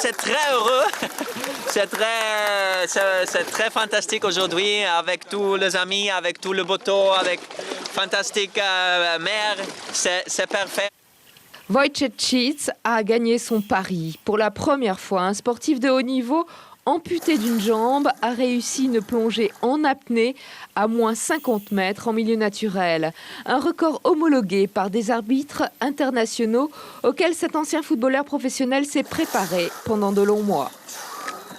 c'est très heureux. C'est très fantastique aujourd'hui avec tous les amis, avec tout le bateau, avec fantastique mer. C'est parfait. Wojciech Czyz a gagné son pari. Pour la première fois, un sportif de haut niveau amputé d'une jambe a réussi une plongée en apnée à moins 50 mètres en milieu naturel. Un record homologué par des arbitres internationaux auxquels cet ancien footballeur professionnel s'est préparé pendant de longs mois.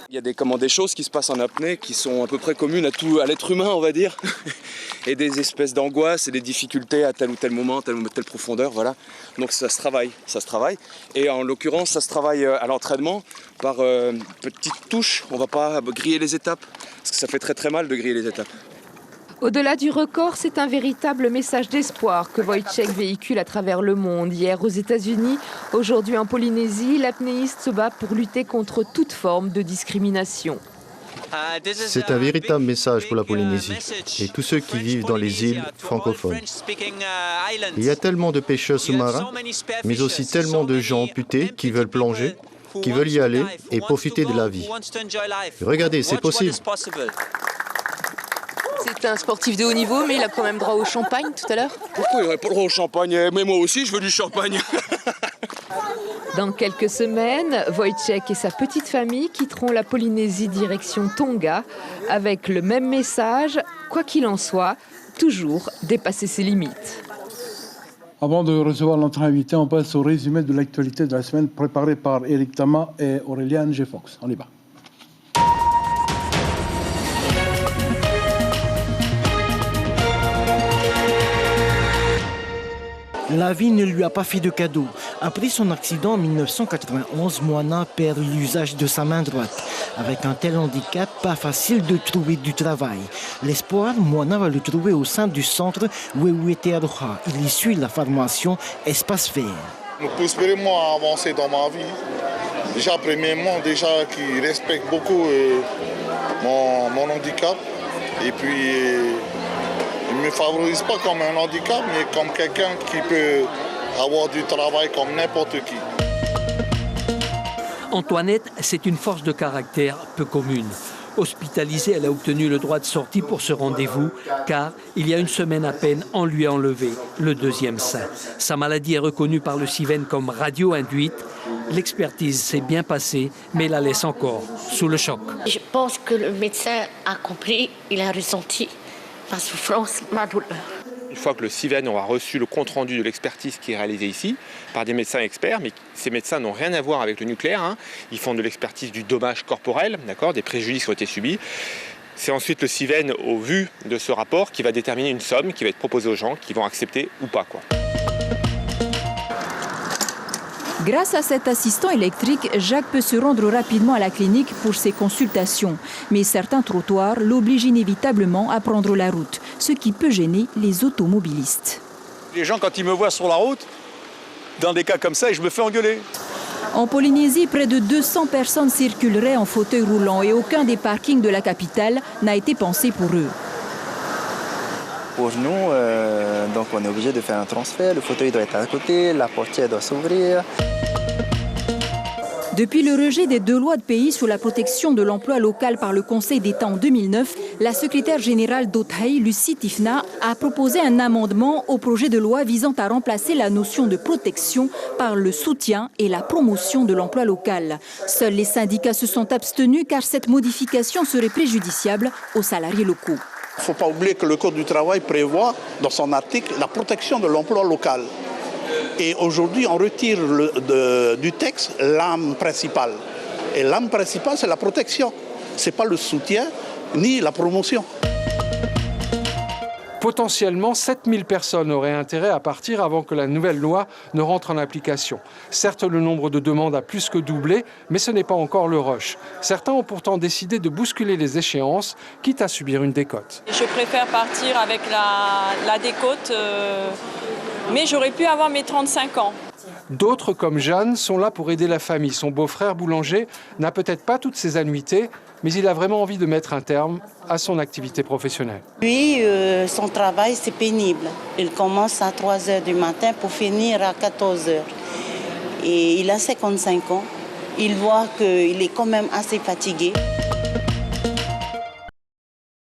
Il y a des choses qui se passent en apnée qui sont à peu près communes à l'être humain, on va dire. Et des espèces d'angoisse et des difficultés à tel ou tel moment, telle profondeur, voilà. Donc ça se travaille. Et en l'occurrence, ça se travaille à l'entraînement par petites touches. On ne va pas griller les étapes, parce que ça fait très très mal de griller les étapes. Au-delà du record, c'est un véritable message d'espoir que Wojciech véhicule à travers le monde. Hier aux États-Unis, aujourd'hui en Polynésie, l'apnéiste se bat pour lutter contre toute forme de discrimination. C'est un véritable message pour la Polynésie et tous ceux qui vivent dans les îles francophones. Il y a tellement de pêcheurs sous-marins, mais aussi tellement de gens amputés qui veulent plonger, qui veulent y aller et profiter de la vie. Regardez, c'est possible. C'est un sportif de haut niveau, mais il a quand même droit au champagne tout à l'heure. Pourquoi il n'aurait pas le droit au champagne? Mais moi aussi, je veux du champagne. Dans quelques semaines, Wojciech et sa petite famille quitteront la Polynésie direction Tonga avec le même message, quoi qu'il en soit, toujours dépasser ses limites. Avant de recevoir notre invité, on passe au résumé de l'actualité de la semaine préparé par Eric Tama et Aurélien G. Fox. On y va. La vie ne lui a pas fait de cadeau. Après son accident en 1991, Moana perd l'usage de sa main droite. Avec un tel handicap, pas facile de trouver du travail. L'espoir, Moana va le trouver au sein du centre Wewete Aroha. Il y suit la formation Espace Vert. Me pousse vraiment à avancer dans ma vie. Déjà, premièrement, qui respecte beaucoup mon handicap. Et puis, il ne me favorise pas comme un handicap, mais comme quelqu'un qui peut avoir du travail comme n'importe qui. Antoinette, c'est une force de caractère peu commune. Hospitalisée, elle a obtenu le droit de sortie pour ce rendez-vous, car il y a une semaine à peine, on lui a enlevé le deuxième sein. Sa maladie est reconnue par le CIVEN comme radio-induite. L'expertise s'est bien passée, mais la laisse encore sous le choc. Je pense que le médecin a compris, il a ressenti ma souffrance, ma douleur. Une fois que le CIVEN aura reçu le compte-rendu de l'expertise qui est réalisée ici par des médecins experts, mais ces médecins n'ont rien à voir avec le nucléaire, Ils font de l'expertise du dommage corporel, des préjudices qui ont été subis. C'est ensuite le CIVEN, au vu de ce rapport, qui va déterminer une somme qui va être proposée aux gens qui vont accepter ou pas. Grâce à cet assistant électrique, Jacques peut se rendre rapidement à la clinique pour ses consultations. Mais certains trottoirs l'obligent inévitablement à prendre la route, ce qui peut gêner les automobilistes. Les gens, quand ils me voient sur la route, dans des cas comme ça, je me fais engueuler. En Polynésie, près de 200 personnes circuleraient en fauteuil roulant et aucun des parkings de la capitale n'a été pensé pour eux. Pour nous, donc on est obligé de faire un transfert, le fauteuil doit être à côté, la portière doit s'ouvrir. Depuis le rejet des 2 lois de pays sur la protection de l'emploi local par le Conseil d'État en 2009, la secrétaire générale d'Othaï, Lucie Tifna, a proposé un amendement au projet de loi visant à remplacer la notion de protection par le soutien et la promotion de l'emploi local. Seuls les syndicats se sont abstenus car cette modification serait préjudiciable aux salariés locaux. Il ne faut pas oublier que le Code du travail prévoit dans son article la protection de l'emploi local. Et aujourd'hui, on retire du texte l'âme principale. Et l'âme principale, c'est la protection. Ce n'est pas le soutien ni la promotion. Potentiellement, 7000 personnes auraient intérêt à partir avant que la nouvelle loi ne rentre en application. Certes, le nombre de demandes a plus que doublé, mais ce n'est pas encore le rush. Certains ont pourtant décidé de bousculer les échéances, quitte à subir une décote. Je préfère partir avec la décote, mais j'aurais pu avoir mes 35 ans. D'autres, comme Jeanne, sont là pour aider la famille. Son beau-frère boulanger n'a peut-être pas toutes ses annuités, mais il a vraiment envie de mettre un terme à son activité professionnelle. Lui, son travail, c'est pénible. Il commence à 3 h du matin pour finir à 14 h. Et il a 55 ans. il voit qu'il est quand même assez fatigué.